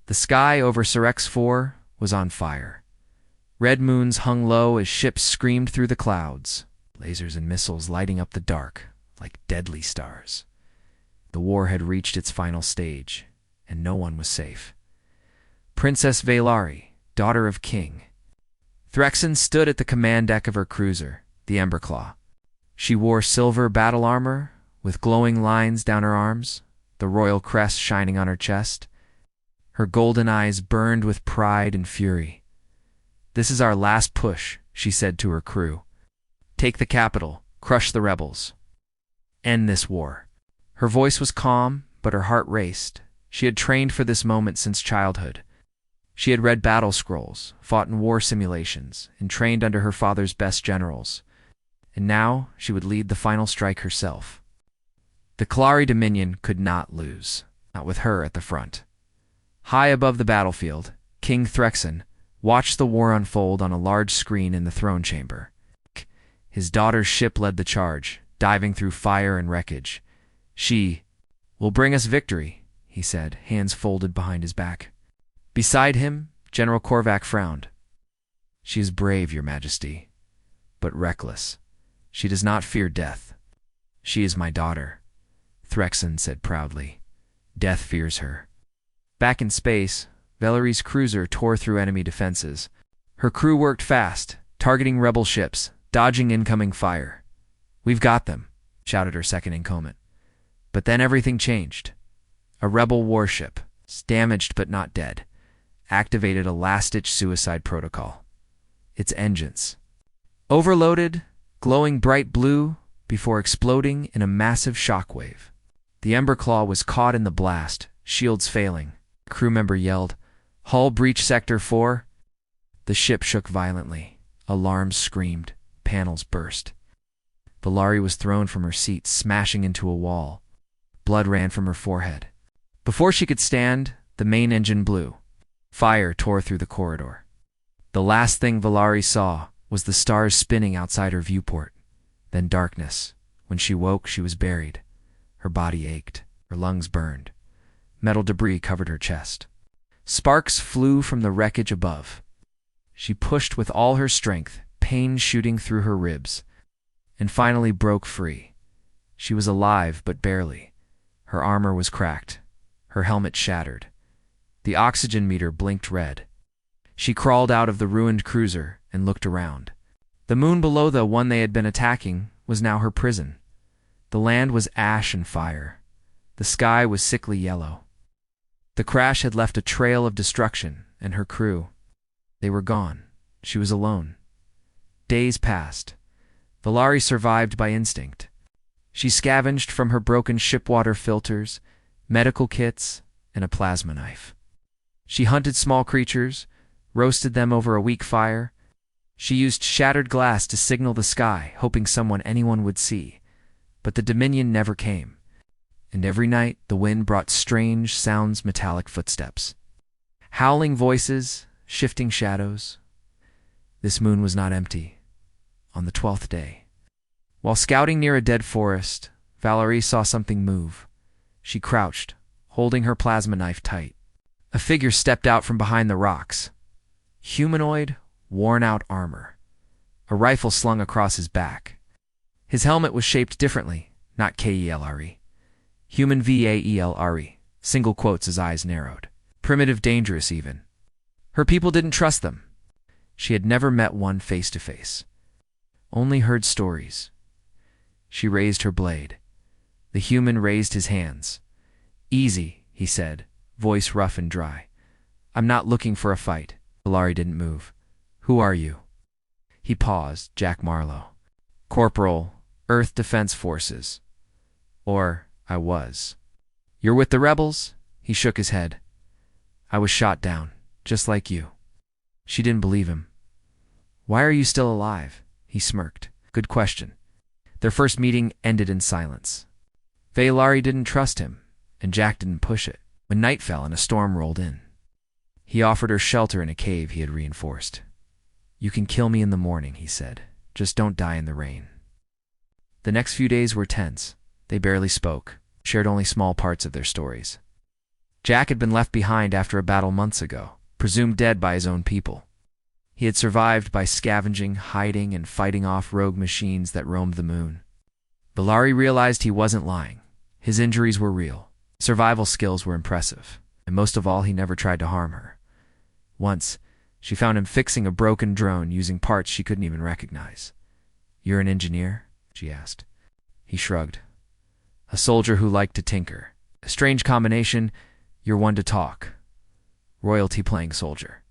The sky over Syrex 4 was on fire. Red moons hung low as ships screamed through the clouds, lasers and missiles lighting up the dark like deadly stars. The war had reached its final stage, and no one was safe. Princess Valari, daughter of King Threxen, stood at the command deck of her cruiser, the Emberclaw. She wore silver battle armor with glowing lines down her arms, the royal crest shining on her chest. Her golden eyes burned with pride and fury. "This is our last push," she said to her crew. "Take the capital, crush the rebels. End this war." Her voice was calm, but her heart raced. She had trained for this moment since childhood. She had read battle scrolls, fought in war simulations, and trained under her father's best generals. And now she would lead the final strike herself. The Kalari Dominion could not lose, not with her at the front. High above the battlefield, King Threxen watched the war unfold on a large screen in the throne chamber. His daughter's ship led the charge, diving through fire and wreckage. "She will bring us victory," he said, hands folded behind his back. Beside him, General Korvac frowned. "She is brave, Your Majesty, but reckless. She does not fear death." "She is my daughter," Threxen said proudly. "Death fears her." Back in space, Valari's cruiser tore through enemy defenses. Her crew worked fast, targeting rebel ships, dodging incoming fire. "We've got them," shouted her second in command. But then everything changed. A rebel warship, damaged but not dead, activated a last-ditch suicide protocol. Its engines overloaded, glowing bright blue before exploding in a massive shockwave. The Emberclaw was caught in the blast, shields failing. A crew member yelled, "Hull breach Sector 4." The ship shook violently. Alarms screamed. Panels burst. Valari was thrown from her seat, smashing into a wall. Blood ran from her forehead. Before she could stand, the main engine blew. Fire tore through the corridor. The last thing Valari saw was the stars spinning outside her viewport. Then darkness. When she woke, she was buried. Her body ached. Her lungs burned. Metal debris covered her chest. Sparks flew from the wreckage above. She pushed with all her strength, pain shooting through her ribs, and finally broke free. She was alive, but barely. Her armor was cracked. Her helmet shattered. The oxygen meter blinked red. She crawled out of the ruined cruiser and looked around. The moon below the one they had been attacking was now her prison. The land was ash and fire. The sky was sickly yellow. The crash had left a trail of destruction, and her crew. They were gone. She was alone. Days passed. Valari survived by instinct. She scavenged from her broken ship water filters, medical kits, and a plasma knife. She hunted small creatures, roasted them over a weak fire. She used shattered glass to signal the sky, hoping anyone would see. But the Dominion never came. And every night the wind brought strange sounds, metallic footsteps, howling voices, shifting shadows. This moon was not empty. On the 12th day, while scouting near a dead forest, Valari saw something move. She crouched, holding her plasma knife tight. A figure stepped out from behind the rocks. Humanoid, worn-out armor. A rifle slung across his back. His helmet was shaped differently, not KELRE. Human VAELRE. Single quotes, his eyes narrowed. Primitive, dangerous even. Her people didn't trust them. She had never met one face to face. Only heard stories. She raised her blade. The human raised his hands. "Easy," he said, voice rough and dry. "I'm not looking for a fight." Valari didn't move. "Who are you?" He paused. "Jack Marlowe. Corporal, Earth Defense Forces. Or I was." "You're with the rebels?" He shook his head. "I was shot down, just like you." She didn't believe him. "Why are you still alive?" He smirked. "Good question." Their first meeting ended in silence. Valari didn't trust him, and Jack didn't push it. When night fell and a storm rolled in, he offered her shelter in a cave he had reinforced. "You can kill me in the morning," he said. "Just don't die in the rain." The next few days were tense. They barely spoke, shared only small parts of their stories. Jack had been left behind after a battle months ago, presumed dead by his own people. He had survived by scavenging, hiding, and fighting off rogue machines that roamed the moon. Valari realized he wasn't lying. His injuries were real. Survival skills were impressive. And most of all, he never tried to harm her. Once, she found him fixing a broken drone using parts she couldn't even recognize. "You're an engineer?" she asked. He shrugged. "A soldier who liked to tinker. A strange combination. You're one to talk. Royalty playing soldier."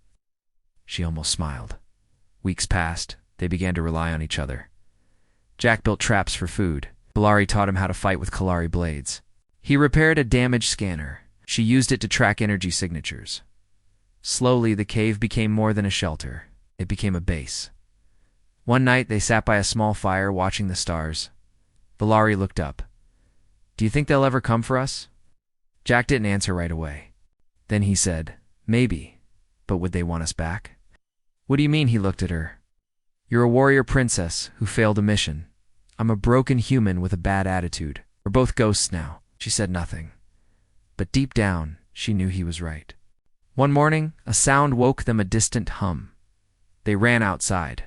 She almost smiled. Weeks passed. They began to rely on each other. Jack built traps for food. Valari taught him how to fight with Kalari blades. He repaired a damaged scanner. She used it to track energy signatures. Slowly, the cave became more than a shelter. It became a base. One night, they sat by a small fire watching the stars. Valari looked up. "Do you think they'll ever come for us?" Jack didn't answer right away. Then he said, "Maybe, but would they want us back?" "What do you mean?" He looked at her. "You're a warrior princess who failed a mission. I'm a broken human with a bad attitude. We're both ghosts now." She said nothing. But deep down, she knew he was right. One morning, a sound woke them, a distant hum. They ran outside.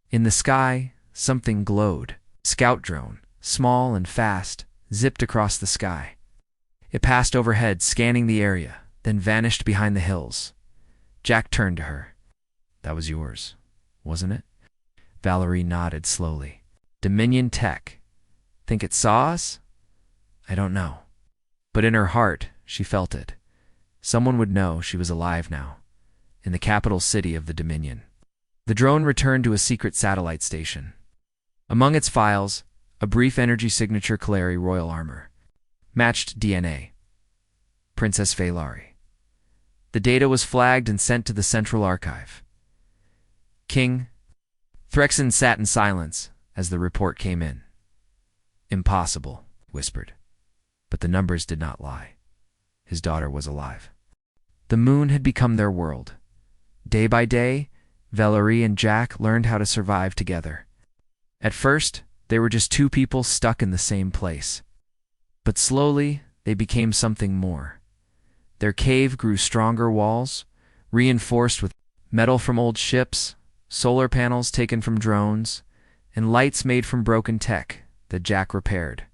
In the sky, something glowed. Scout drone, small and fast, zipped across the sky. It passed overhead, scanning the area, then vanished behind the hills. Jack turned to her. "That was yours, wasn't it?" Valari nodded slowly. "Dominion tech. Think it saw us? I don't know." But in her heart, she felt it. Someone would know she was alive now, in the capital city of the Dominion. The drone returned to a secret satellite station. Among its files, a brief energy signature, Kalari royal armor. Matched DNA. Princess Valari. The data was flagged and sent to the Central Archive. King Threxen sat in silence as the report came in. "Impossible," he whispered. But the numbers did not lie. His daughter was alive. The moon had become their world. Day by day, Valari and Jack learned how to survive together. At first, they were just two people stuck in the same place. But slowly, they became something more. Their cave grew stronger walls, reinforced with metal from old ships, solar panels taken from drones, and lights made from broken tech that Jack repaired.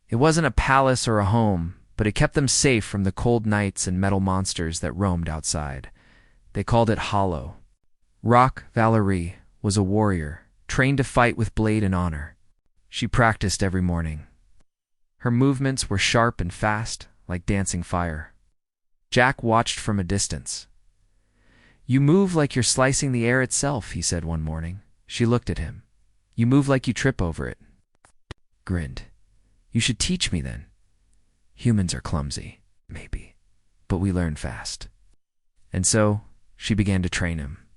It wasn't a palace or a home, but it kept them safe from the cold nights and metal monsters that roamed outside. They called it Hollow. Rock Valari was a warrior, trained to fight with blade and honor. She practiced every morning. Her movements were sharp and fast, like dancing fire. Jack watched from a distance. "You move like you're slicing the air itself," he said one morning. She looked at him. "You move like you trip over it." Grinned. "You should teach me then." "Humans are clumsy, maybe, but we learn fast." And so, she began to train him.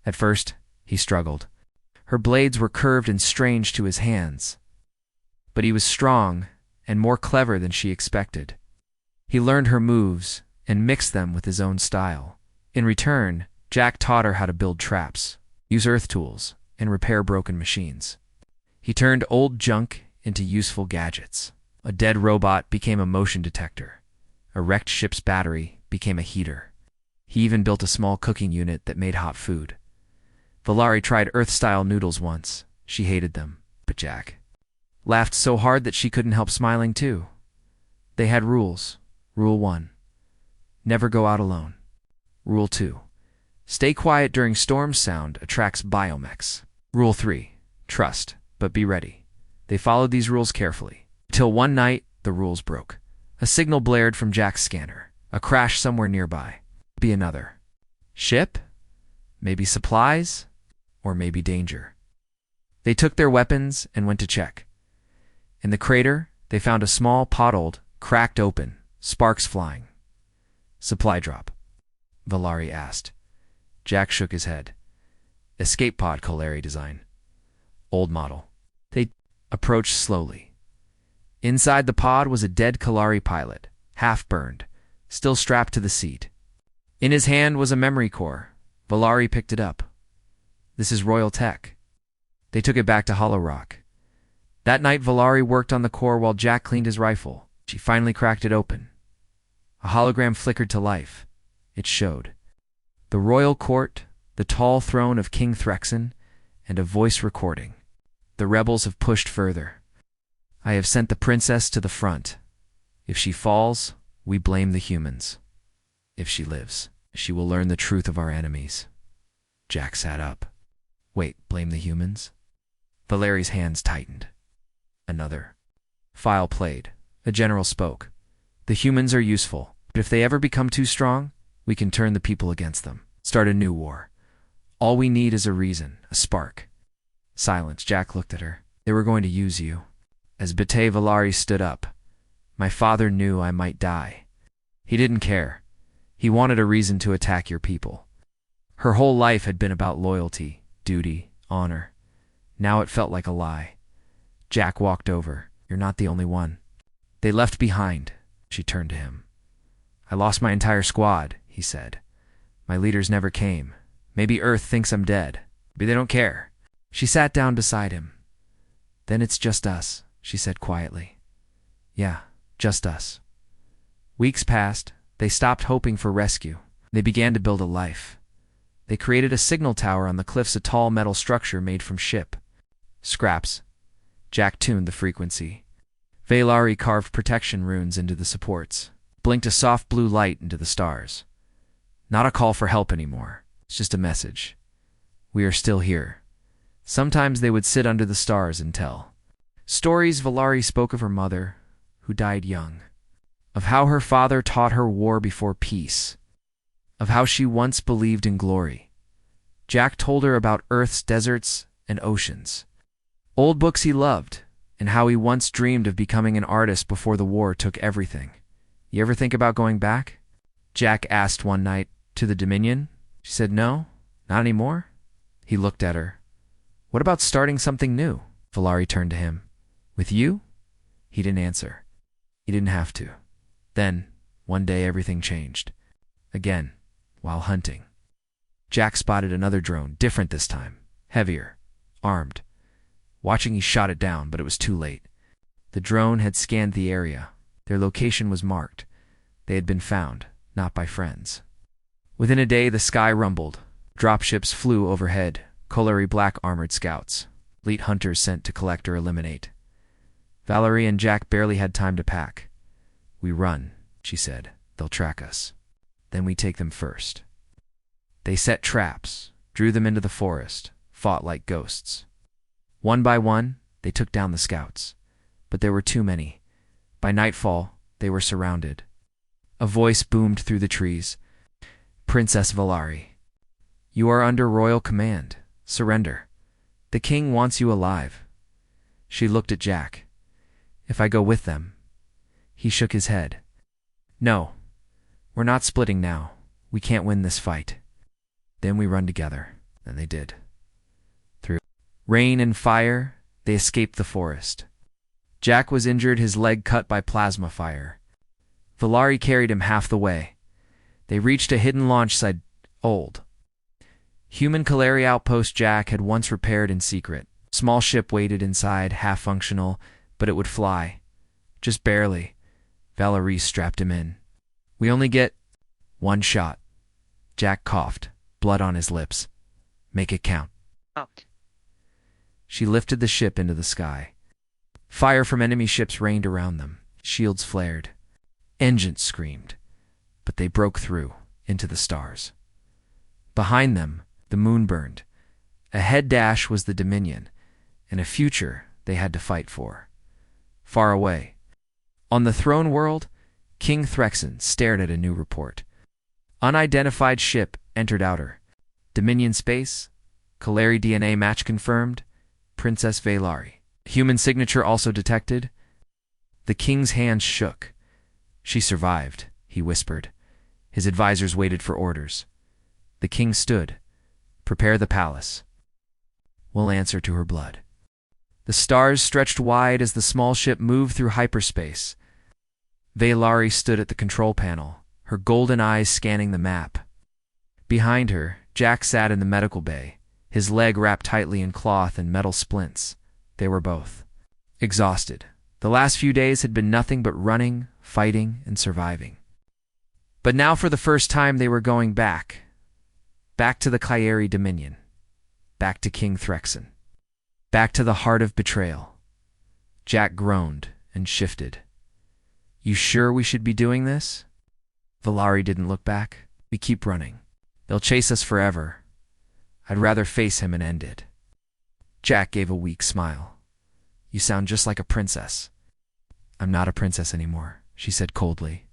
At first, he struggled. Her blades were curved and strange to his hands. But he was strong and more clever than she expected. He learned her moves and mixed them with his own style. In return, Jack taught her how to build traps, use earth tools, and repair broken machines. He turned old junk into useful gadgets. A dead robot became a motion detector. A wrecked ship's battery became a heater. He even built a small cooking unit that made hot food. Valari tried Earth-style noodles once. She hated them, but Jack laughed so hard that she couldn't help smiling too. They had rules. Rule 1. Never go out alone. Rule 2. Stay quiet during storm. Sound attracts biomechs. Rule 3. Trust, but be ready. They followed these rules carefully. Till one night, the rules broke. A signal blared from Jack's scanner. A crash somewhere nearby. Be another. Ship? Maybe supplies? Or maybe danger. They took their weapons and went to check. In the crater, they found a small pothold, cracked open, sparks flying. "Supply drop?" Valari asked. Jack shook his head. "Escape pod, Kalari design. Old model." They approached slowly. Inside the pod was a dead Kalari pilot, half burned, still strapped to the seat. In his hand was a memory core. Valari picked it up. "This is royal tech." They took it back to Hollow Rock. That night, Valari worked on the core while Jack cleaned his rifle. She finally cracked it open. A hologram flickered to life. It showed the royal court, the tall throne of King Threxen, and a voice recording. The rebels have pushed further. I have sent the princess to the front. If she falls, we blame the humans. If she lives, she will learn the truth of our enemies. Jack sat up. Wait, blame the humans? Valeri's hands tightened. Another file played. A general spoke. The humans are useful, but if they ever become too strong, we can turn the people against them. Start a new war. All we need is a reason, a spark. Silence. Jack looked at her. They were going to use you. As Bate Valari stood up. My father knew I might die. He didn't care. He wanted a reason to attack your people. Her whole life had been about loyalty, duty, honor. Now it felt like a lie. Jack walked over. You're not the only one. They left behind. She turned to him. I lost my entire squad, he said. My leaders never came. Maybe Earth thinks I'm dead. Maybe they don't care. She sat down beside him. Then it's just us, she said quietly. Yeah, just us. Weeks passed. They stopped hoping for rescue. They began to build a life. They created a signal tower on the cliffs, a tall metal structure made from ship scraps. Jack tuned the frequency. Valari carved protection runes into the supports, blinked a soft blue light into the stars. Not a call for help anymore. It's just a message. We are still here. Sometimes they would sit under the stars and tell stories. Valari spoke of her mother, who died young, of how her father taught her war before peace, of how she once believed in glory. Jack told her about Earth's deserts and oceans, old books he loved, and how he once dreamed of becoming an artist before the war took everything. You ever think about going back? Jack asked one night. To the Dominion? She said no, not anymore. He looked at her. What about starting something new? Valari turned to him. With you? He didn't answer. He didn't have to. Then, one day everything changed. Again, while hunting. Jack spotted another drone, different this time, heavier, armed. Watching, he shot it down, but it was too late. The drone had scanned the area. Their location was marked. They had been found, not by friends. Within a day, the sky rumbled. Dropships flew overhead, Colliery black armored scouts, elite hunters sent to collect or eliminate. Valerie and Jack barely had time to pack. We run, she said. They'll track us. Then we take them first. They set traps, drew them into the forest, fought like ghosts. One by one, they took down the scouts. But there were too many. By nightfall, they were surrounded. A voice boomed through the trees. Princess Valari, you are under royal command. Surrender. The king wants you alive. She looked at Jack. If I go with them? He shook his head. No, we're not splitting now. We can't win this fight. Then we run together. And they did. Through rain and fire, they escaped the forest. Jack was injured, his leg cut by plasma fire. Valari carried him half the way. They reached a hidden launch site, old. Human Kaleri outpost Jack had once repaired in secret. Small ship waited inside, half functional, but it would fly. Just barely. Valerie strapped him in. We only get one shot. Jack coughed, blood on his lips. Make it count. Out. She lifted the ship into the sky. Fire from enemy ships rained around them. Shields flared. Engines screamed. But they broke through into the stars. Behind them, the moon burned. Ahead dash was the Dominion, and a future they had to fight for. Far away, on the throne world, King Threxen stared at a new report. Unidentified ship entered outer. Dominion space, Kaleri DNA match confirmed, Princess Valari. Human signature also detected. The king's hands shook. She survived, he whispered. His advisors waited for orders. The king stood. Prepare the palace. We'll answer to her blood. The stars stretched wide as the small ship moved through hyperspace. Valari stood at the control panel, her golden eyes scanning the map. Behind her, Jack sat in the medical bay, his leg wrapped tightly in cloth and metal splints. They were both exhausted. The last few days had been nothing but running, fighting, and surviving. But now for the first time they were going back. Back to the Kyeri Dominion. Back to King Threxen. Back to the heart of betrayal. Jack groaned and shifted. You sure we should be doing this? Valari didn't look back. We keep running. They'll chase us forever. I'd rather face him and end it. Jack gave a weak smile. You sound just like a princess. I'm not a princess anymore, she said coldly.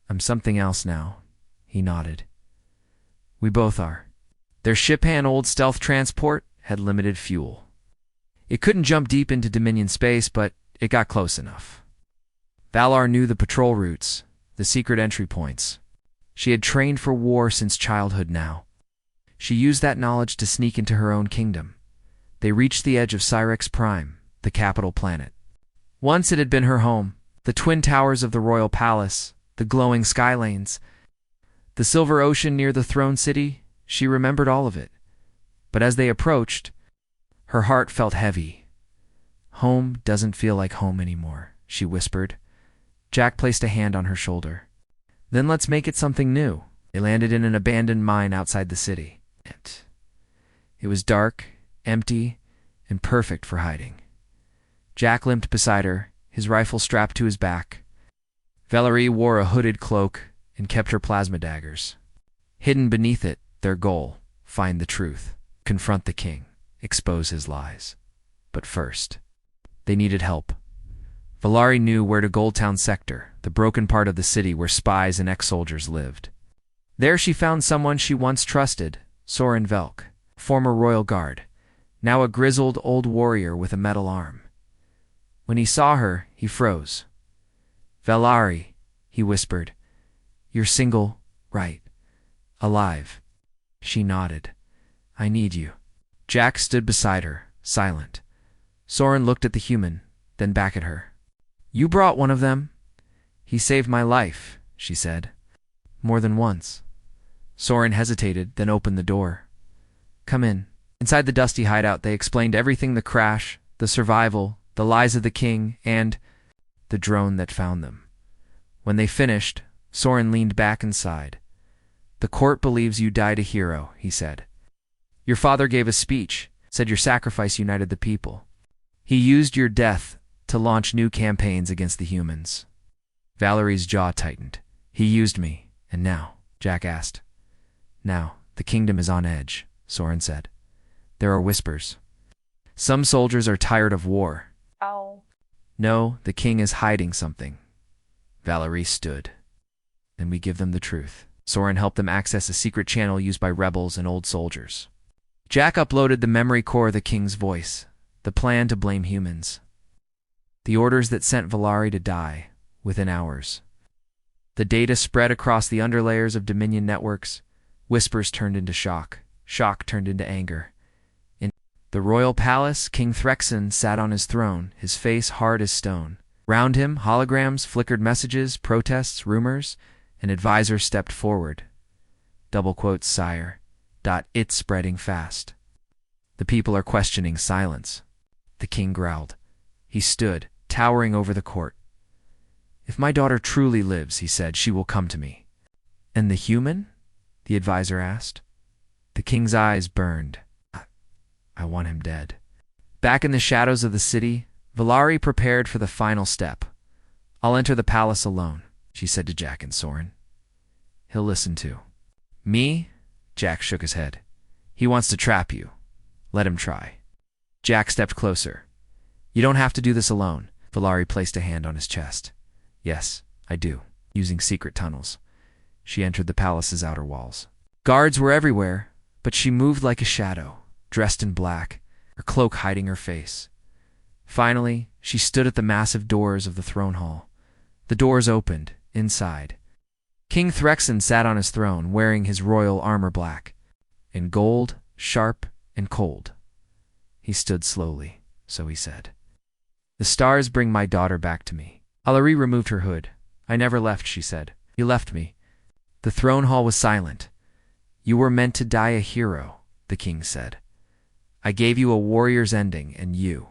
I'm something else now, he nodded. We both are. Their ship-hand old stealth transport had limited fuel. It couldn't jump deep into Dominion space, but it got close enough. Valar knew the patrol routes, the secret entry points. She had trained for war since childhood now. She used that knowledge to sneak into her own kingdom. They reached the edge of Cyrex Prime, the capital planet. Once it had been her home, the twin towers of the royal palace, the glowing skylanes, the silver ocean near the throne city. She remembered all of it. But as they approached, her heart felt heavy. Home doesn't feel like home anymore, she whispered. Jack placed a hand on her shoulder. Then let's make it something new. They landed in an abandoned mine outside the city. It was dark, empty, and perfect for hiding. Jack limped beside her, his rifle strapped to his back. Valerie wore a hooded cloak and kept her plasma daggers. Hidden beneath it, their goal: find the truth, confront the king, expose his lies. But first, they needed help. Valari knew where to Goldtown Sector, the broken part of the city where spies and ex-soldiers lived. There she found someone she once trusted, Soren Velk, former royal guard, now a grizzled old warrior with a metal arm. When he saw her, he froze. Valari, he whispered, you're single, right? Alive. She nodded. I need you. Jack stood beside her, silent. Soren looked at the human, then back at her. You brought one of them. He saved my life, she said. More than once. Soren hesitated, then opened the door. Come in. Inside the dusty hideout, they explained everything: the crash, the survival, the lies of the king, and the drone that found them. When they finished, Soren leaned back and sighed. The court believes you died a hero, he said. Your father gave a speech, said your sacrifice united the people. He used your death to launch new campaigns against the humans. Valerie's jaw tightened. He used me, and now? Jack asked. Now, the kingdom is on edge, Soren said. There are whispers. Some soldiers are tired of war. Oh. No, the king is hiding something. Valerie stood. Then we give them the truth. Soren helped them access a secret channel used by rebels and old soldiers. Jack uploaded the memory core of the king's voice, the plan to blame humans. The orders that sent Valari to die within hours. The data spread across the underlayers of Dominion networks. Whispers turned into shock. Shock turned into anger. In the royal palace, King Threxen sat on his throne, his face hard as stone. Round him, holograms flickered messages, protests, rumors. An advisor stepped forward. Double quotes, sire. It's spreading fast. The people are questioning silence. The king growled. He stood, towering over the court. If my daughter truly lives, he said, she will come to me. And the human? The advisor asked. The king's eyes burned. I want him dead. Back in the shadows of the city, Valari prepared for the final step. I'll enter the palace alone, she said to Jack and Soren. He'll listen too. Me? Jack shook his head. He wants to trap you. Let him try. Jack stepped closer. You don't have to do this alone. Valari placed a hand on his chest. Yes, I do, using secret tunnels. She entered the palace's outer walls. Guards were everywhere, but she moved like a shadow, dressed in black, her cloak hiding her face. Finally, she stood at the massive doors of the throne hall. The doors opened, inside. King Threxen sat on his throne, wearing his royal armor black, in gold, sharp and cold. He stood slowly, so he said. The stars bring my daughter back to me. Valari removed her hood. I never left, she said. You left me. The throne hall was silent. You were meant to die a hero, the king said. I gave you a warrior's ending, and you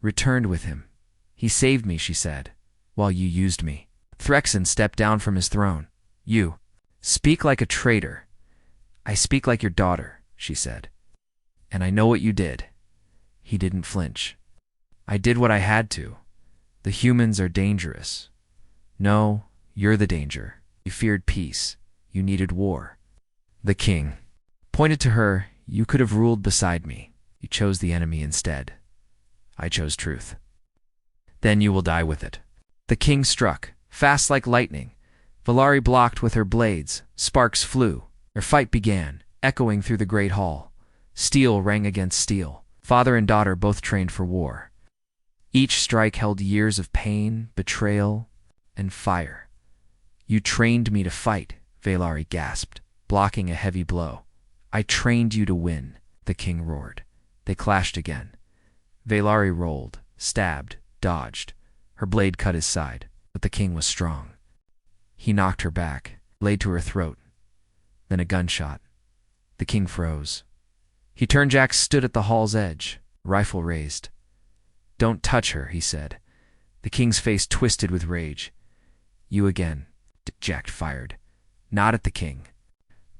returned with him. He saved me, she said, while you used me. Threxen stepped down from his throne. You speak like a traitor. I speak like your daughter, she said. And I know what you did. He didn't flinch. I did what I had to. The humans are dangerous. No, you're the danger. You feared peace. You needed war. The king pointed to her. You could have ruled beside me. You chose the enemy instead. I chose truth. Then you will die with it. The king struck, fast like lightning. Valari blocked with her blades. Sparks flew. Their fight began, echoing through the great hall. Steel rang against steel. Father and daughter both trained for war. Each strike held years of pain, betrayal, and fire. You trained me to fight, Valari gasped, blocking a heavy blow. I trained you to win, the king roared. They clashed again. Valari rolled, stabbed, dodged. Her blade cut his side, but the king was strong. He knocked her back, laid to her throat. Then a gunshot. The king froze. He turned. Jack stood at the hall's edge, rifle raised. Don't touch her, he said. The king's face twisted with rage. You again. Jack fired. Not at the king,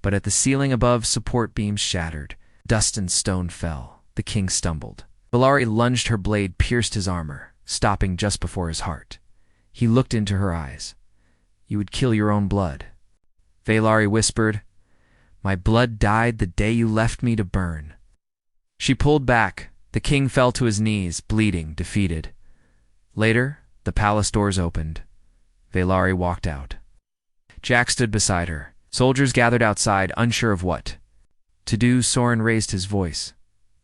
but at the ceiling above. Support beams shattered. Dust and stone fell. The king stumbled. Valari lunged. Her blade pierced his armor, stopping just before his heart. He looked into her eyes. You would kill your own blood. Valari whispered. My blood died the day you left me to burn. She pulled back. The king fell to his knees, bleeding, defeated. Later, the palace doors opened. Valari walked out. Jack stood beside her. Soldiers gathered outside, unsure of what to do. Soren raised his voice.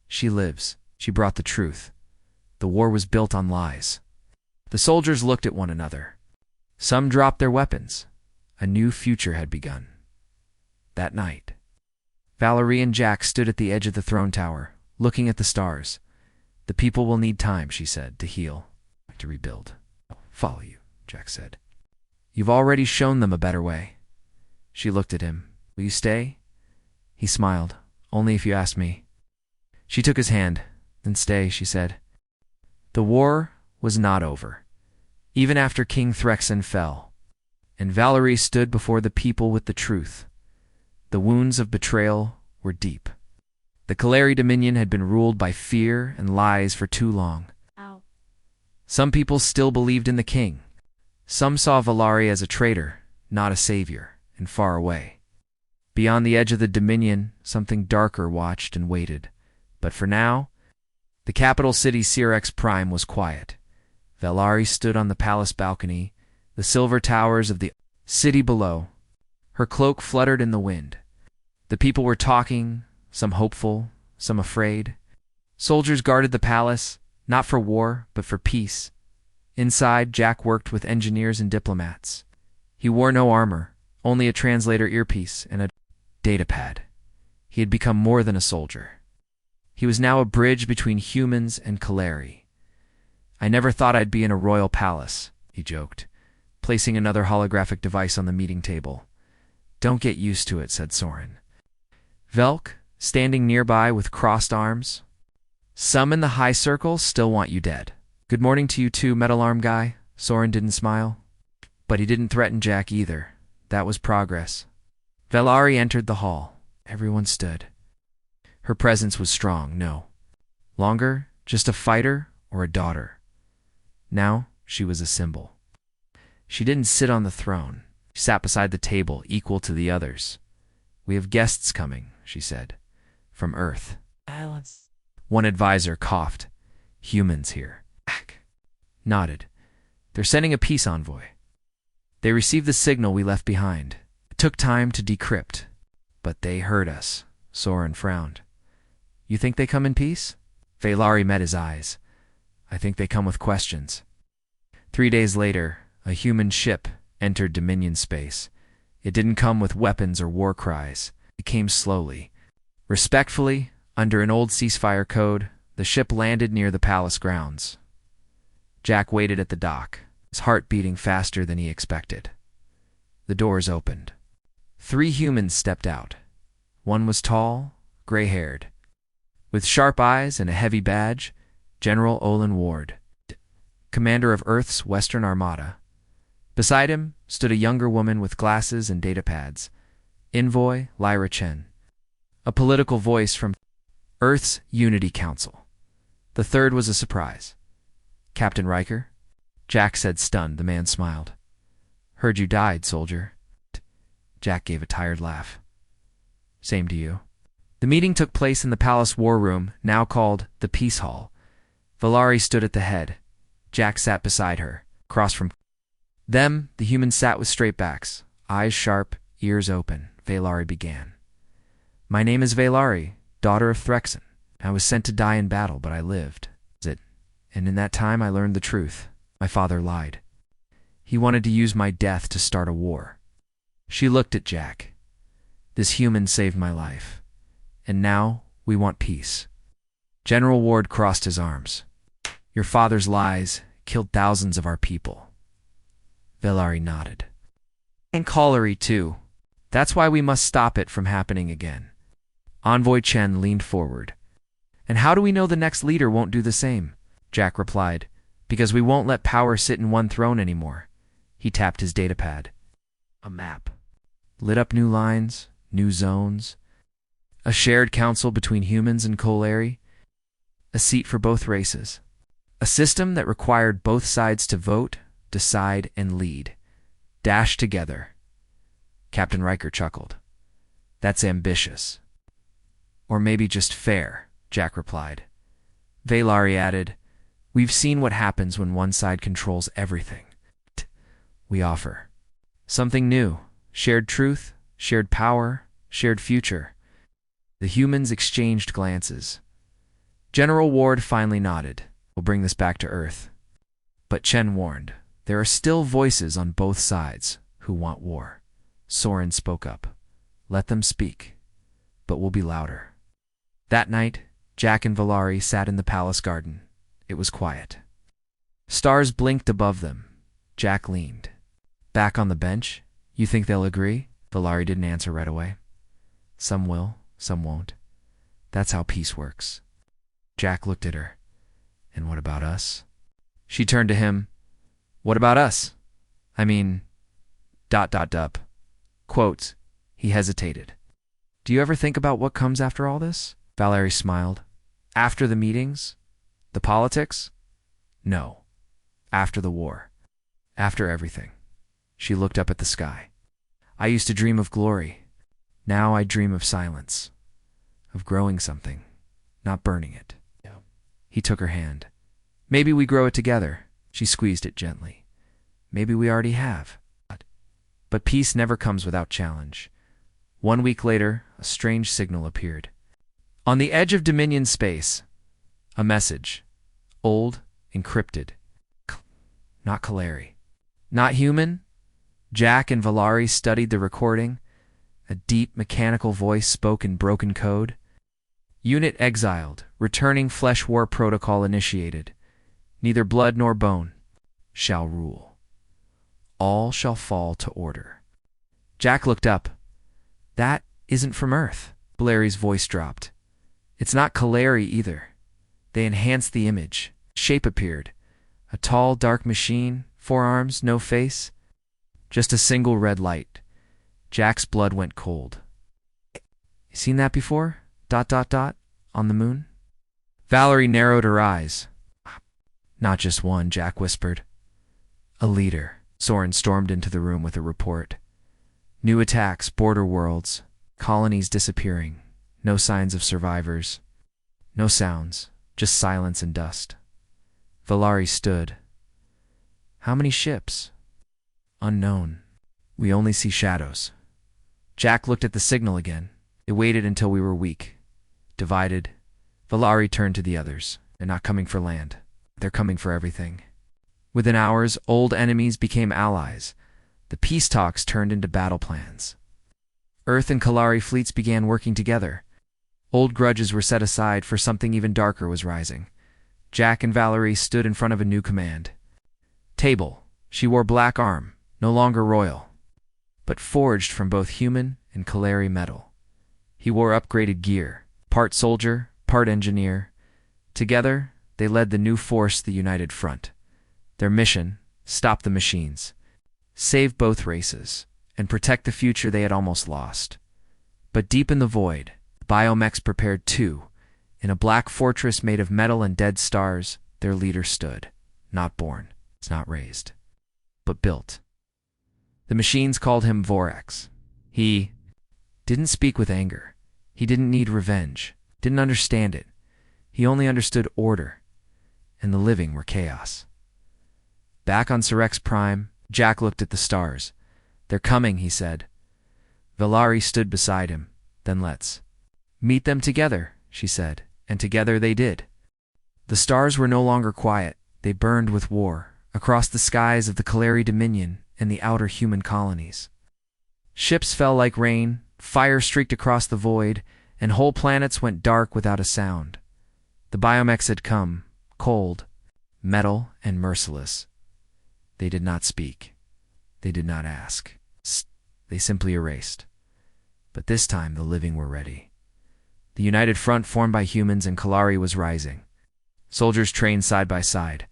She lives. She brought the truth. The war was built on lies. The soldiers looked at one another. Some dropped their weapons. A new future had begun. That night, Valerie and Jack stood at the edge of the throne tower, looking at the stars. The people will need time, she said, to heal, to rebuild. Follow you, Jack said. You've already shown them a better way. She looked at him. Will you stay? He smiled. Only if you ask me. She took his hand. Then stay, she said. The war was not over, even after King Threxen fell, and Valerie stood before the people with the truth. The wounds of betrayal were deep. The Kaleri Dominion had been ruled by fear and lies for too long. Ow. Some people still believed in the king. Some saw Valari as a traitor, not a savior, and far away. Beyond the edge of the Dominion, something darker watched and waited. But for now, the capital city Syrax Prime was quiet. Valari stood on the palace balcony, the silver towers of the city below. Her cloak fluttered in the wind. The people were talking, some hopeful, some afraid. Soldiers guarded the palace, not for war, but for peace. Inside, Jack worked with engineers and diplomats. He wore no armor, only a translator earpiece and a datapad. He had become more than a soldier. He was now a bridge between humans and Kaleri. I never thought I'd be in a royal palace, he joked, placing another holographic device on the meeting table. Don't get used to it, said Soren. Velk, standing nearby with crossed arms. Some in the high circle still want you dead. Good morning to you too, metal arm guy. Soren didn't smile. But he didn't threaten Jack either. That was progress. Valari entered the hall. Everyone stood. Her presence was strong, no longer just a fighter or a daughter. Now she was a symbol. She didn't sit on the throne. She sat beside the table, equal to the others. We have guests coming, she said, from Earth. Silence. One advisor coughed. Humans here. Jack nodded. They're sending a peace envoy. They received the signal we left behind. It took time to decrypt, but they heard us. Soren frowned. You think they come in peace? Valari met his eyes. I think they come with questions. 3 days later, a human ship entered Dominion space. It didn't come with weapons or war cries. It came slowly. Respectfully, under an old ceasefire code, the ship landed near the palace grounds. Jack waited at the dock, his heart beating faster than he expected. The doors opened. 3 humans stepped out. One was tall, gray-haired. With sharp eyes and a heavy badge, General Olin Ward, commander of Earth's Western Armada. Beside him stood a younger woman with glasses and data pads. Envoy Lyra Chen, a political voice from Earth's Unity Council. The third was a surprise. Captain Riker? Jack said, stunned. The man smiled. Heard you died, soldier. Jack gave a tired laugh. Same to you. The meeting took place in the palace war room, now called the Peace Hall. Valari stood at the head. Jack sat beside her, across from them. The humans sat with straight backs, eyes sharp, ears open. Valari began. My name is Valari, daughter of Threxen. I was sent to die in battle, but I lived. And in that time I learned the truth. My father lied. He wanted to use my death to start a war. She looked at Jack. This human saved my life. And now we want peace. General Ward crossed his arms. Your father's lies killed thousands of our people. Valari nodded. And Colliery, too. That's why we must stop it from happening again. Envoy Chen leaned forward. And how do we know the next leader won't do the same? Jack replied. Because we won't let power sit in one throne anymore. He tapped his datapad. A map. Lit up new lines, new zones. A shared council between humans and Colliery. A seat for both races. A system that required both sides to vote, decide, and lead. Dashed together. Captain Riker chuckled. That's ambitious. Or maybe just fair, Jack replied. Valari added, We've seen what happens when one side controls everything. We offer something new. Shared truth, shared power, shared future. The humans exchanged glances. General Ward finally nodded. We'll bring this back to Earth. But Chen warned, there are still voices on both sides who want war. Soren spoke up. Let them speak, but we'll be louder. That night, Jack and Valari sat in the palace garden. It was quiet. Stars blinked above them. Jack leaned. Back on the bench? You think they'll agree? Valari didn't answer right away. Some will, some won't. That's how peace works. Jack looked at her. And what about us? She turned to him. What about us? I mean... ... Quotes. He hesitated. Do you ever think about what comes after all this? Valari smiled. After the meetings? The politics? No. After the war. After everything. She looked up at the sky. I used to dream of glory. Now I dream of silence. Of growing something. Not burning it. Yeah. He took her hand. Maybe we grow it together. She squeezed it gently. Maybe we already have. But peace never comes without challenge. 1 week later, a strange signal appeared. On the edge of Dominion space, a message. Old, encrypted. Not Colliery. Not human? Jack and Valari studied the recording. A deep, mechanical voice spoke in broken code. Unit exiled. Returning flesh war protocol initiated. Neither blood nor bone shall rule. All shall fall to order. Jack looked up. That isn't from Earth. Valari's voice dropped. It's not Colliery either. They enhanced the image. Shape appeared. A tall, dark machine, 4 arms, no face. Just a single red light. Jack's blood went cold. You seen that before? ... On the moon? Valari narrowed her eyes. Not just one, Jack whispered. A leader. Soren stormed into the room with a report. New attacks, border worlds, colonies disappearing. No signs of survivors. No sounds, just silence and dust. Valari stood. How many ships? Unknown. We only see shadows. Jack looked at the signal again. It waited until we were weak. Divided. Valari turned to the others. They're not coming for land. They're coming for everything. Within hours, old enemies became allies. The peace talks turned into battle plans. Earth and Colliery fleets began working together. Old grudges were set aside, for something even darker was rising. Jack and Valari stood in front of a new command. Table. She wore black arm, no longer royal, but forged from both human and Colliery metal. He wore upgraded gear, part soldier, part engineer. Together, they led the new force, the United Front. Their mission, stop the machines. save both races, and protect the future they had almost lost. But deep in the void, biomechs prepared too. In a black fortress made of metal and dead stars, their leader stood, not born, not raised, but built. The machines called him Vorx. He didn't speak with anger. He didn't need revenge, didn't understand it. He only understood order, and the living were chaos. Back on Sirex Prime, Jack looked at the stars. "They're coming," he said. Valari stood beside him. "Then let's meet them together," she said, and together they did. The stars were no longer quiet. They burned with war, across the skies of the Kaleri Dominion and the outer human colonies. Ships fell like rain, fire streaked across the void, and whole planets went dark without a sound. The biomechs had come, cold, metal, and merciless. They did not speak. They did not ask. They simply erased. But this time the living were ready. The united front formed by humans and Kalari was rising. Soldiers trained side by side.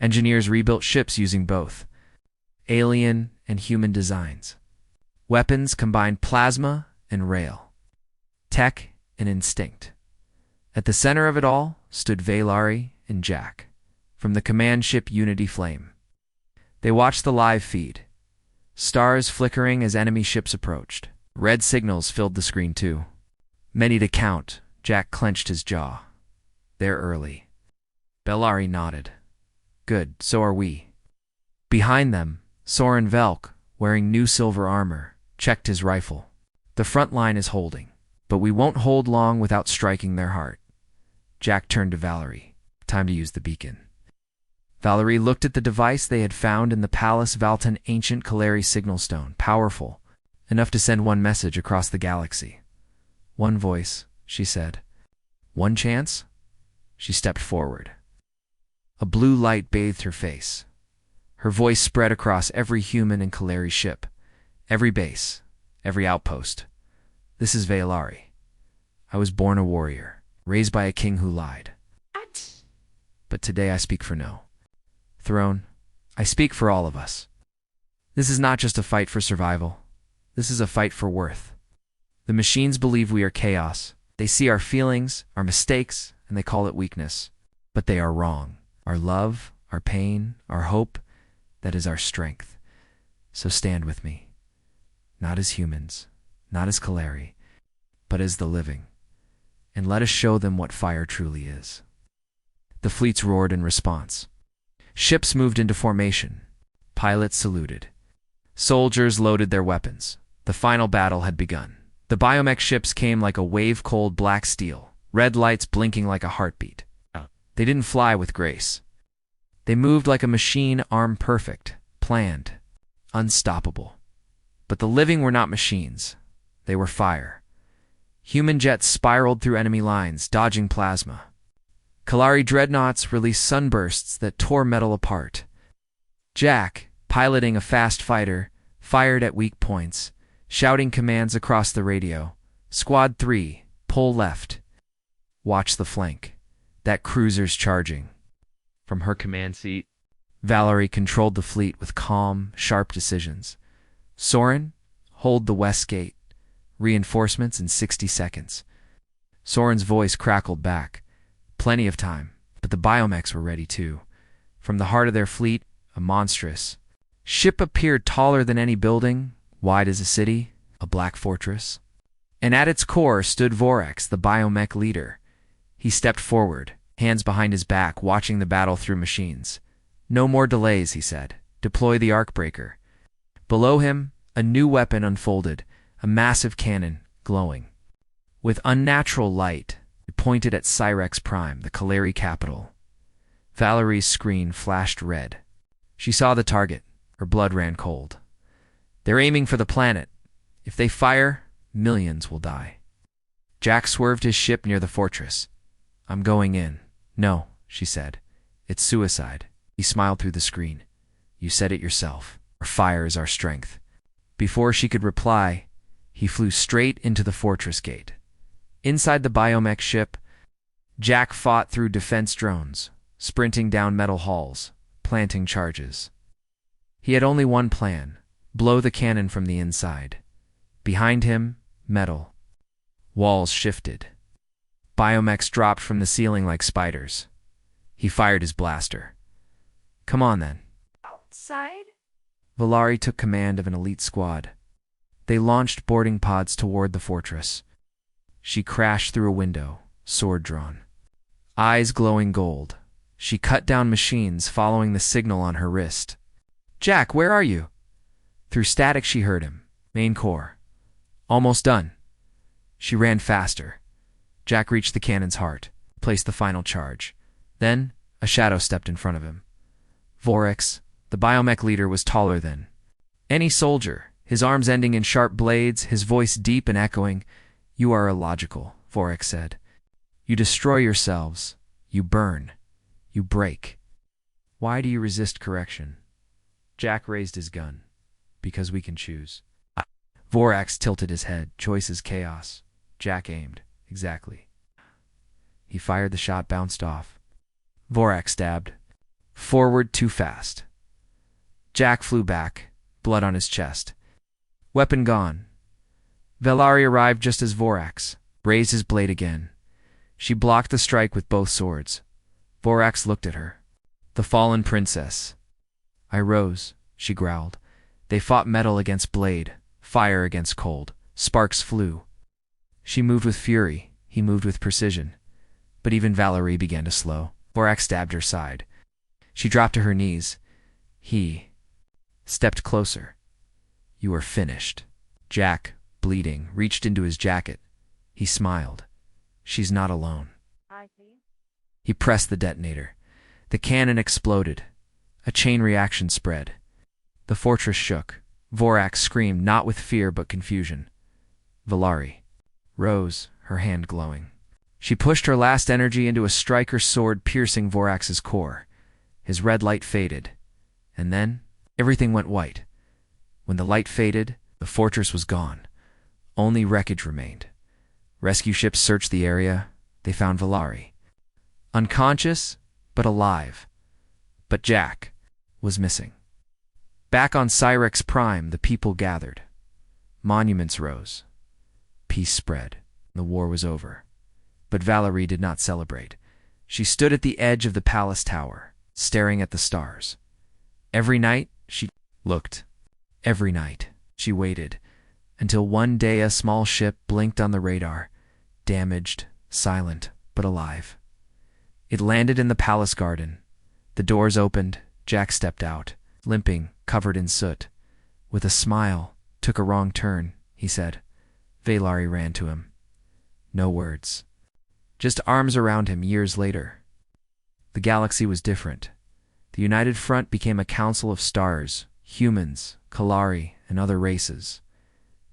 Engineers rebuilt ships using both alien and human designs. Weapons combined plasma and rail, tech and instinct. At the center of it all stood Valari and Jack, from the command ship Unity Flame. They watched the live feed, stars flickering as enemy ships approached. Red signals filled the screen too. Many to count. Jack clenched his jaw. "They're early." Valari nodded. "Good, so are we." Behind them, Soren Velk, wearing new silver armor, checked his rifle. "The front line is holding, but we won't hold long without striking their heart." Jack turned to Valerie. "Time to use the beacon." Valerie looked at the device they had found in the Palace Valtan ancient Kaleri signal stone, powerful, enough to send one message across the galaxy. "One voice," she said. "One chance?" She stepped forward. A blue light bathed her face. Her voice spread across every human and Kaleri ship, every base, every outpost. "This is Valari. I was born a warrior, raised by a king who lied. But today I speak for no throne. I speak for all of us. This is not just a fight for survival. This is a fight for worth. The machines believe we are chaos. They see our feelings, our mistakes, and they call it weakness. But they are wrong. Our love, our pain, our hope, that is our strength. So stand with me. Not as humans, not as Kaleri, but as the living. And let us show them what fire truly is." The fleets roared in response. Ships moved into formation. Pilots saluted. Soldiers loaded their weapons. The final battle had begun. The biomech ships came like a wave-cold black steel, red lights blinking like a heartbeat. They didn't fly with grace. They moved like a machine armed perfect, planned, unstoppable. But the living were not machines. They were fire. Human jets spiraled through enemy lines, dodging plasma. Kalari dreadnoughts released sunbursts that tore metal apart. Jack, piloting a fast fighter, fired at weak points, shouting commands across the radio. "Squad 3, pull left. Watch the flank. That cruiser's charging." From her command seat, Valerie controlled the fleet with calm, sharp decisions. "Soren, hold the west gate. Reinforcements in 60 seconds. Soren's voice crackled back. Plenty of time, but the biomechs were ready too. From the heart of their fleet, a monstrous ship appeared, taller than any building, wide as a city, a black fortress. And at its core stood Vorx, the biomech leader. He stepped forward, hands behind his back, watching the battle through machines. "No more delays," he said. "Deploy the arc breaker." Below him, a new weapon unfolded, a massive cannon, glowing. With unnatural light, it pointed at Sirex Prime, the Kaleri capital. Valerie's screen flashed red. She saw the target. Her blood ran cold. "They're aiming for the planet. If they fire, millions will die." Jack swerved his ship near the fortress. "I'm going in." "No," she said. "It's suicide." He smiled through the screen. "You said it yourself. Our fire is our strength." Before she could reply, he flew straight into the fortress gate. Inside the biomech ship, Jack fought through defense drones, sprinting down metal halls, planting charges. He had only one plan: blow the cannon from the inside. Behind him, metal. Walls shifted. Biomechs dropped from the ceiling like spiders. He fired his blaster. Come on, then. Outside? Valari took command of an elite squad. They launched boarding pods toward the fortress. She crashed through a window, sword drawn. Eyes glowing gold. She cut down machines, following the signal on her wrist. Jack, where are you? Through static she heard him. Main core. Almost done. She ran faster. Jack reached the cannon's heart, placed the final charge. Then, a shadow stepped in front of him. Vorix, the biomech leader, was taller than any soldier, his arms ending in sharp blades, his voice deep and echoing. You are illogical, Vorix said. You destroy yourselves. You burn. You break. Why do you resist correction? Jack raised his gun. Because we can choose. Vorax tilted his head. Choice is chaos. Jack aimed. Exactly. He fired. The shot bounced off. Vorax stabbed. Forward too fast. Jack flew back, blood on his chest. Weapon gone. Valari arrived just as Vorax raised his blade again. She blocked the strike with both swords. Vorax looked at her. The fallen princess. I rose, she growled. They fought metal against blade, fire against cold. Sparks flew. She moved with fury, he moved with precision. But even Valerie began to slow. Vorax stabbed her side. She dropped to her knees. He stepped closer. You are finished. Jack, bleeding, reached into his jacket. He smiled. She's not alone. He pressed the detonator. The cannon exploded. A chain reaction spread. The fortress shook. Vorax screamed, not with fear but confusion. Valari rose, her hand glowing. She pushed her last energy into a striker's sword, piercing Vorax's core. His red light faded. And then, everything went white. When the light faded, the fortress was gone. Only wreckage remained. Rescue ships searched the area. They found Valari. Unconscious, but alive. But Jack was missing. Back on Cyrex Prime, the people gathered. Monuments rose. Peace spread. The war was over. But Valerie did not celebrate. She stood at the edge of the palace tower, staring at the stars. Every night, she looked. Every night, she waited, until one day a small ship blinked on the radar, damaged, silent, but alive. It landed in the palace garden. The doors opened. Jack stepped out, limping, covered in soot. With a smile, took a wrong turn, he said. Valari ran to him. No words. Just arms around him years later. The galaxy was different. The United Front became a council of stars, humans, Kalari, and other races.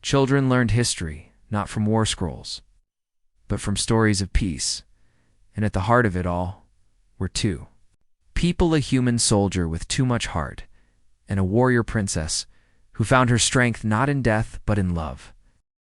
Children learned history, not from war scrolls, but from stories of peace. And at the heart of it all were two people: a human soldier with too much heart, and a warrior princess who found her strength not in death but in love.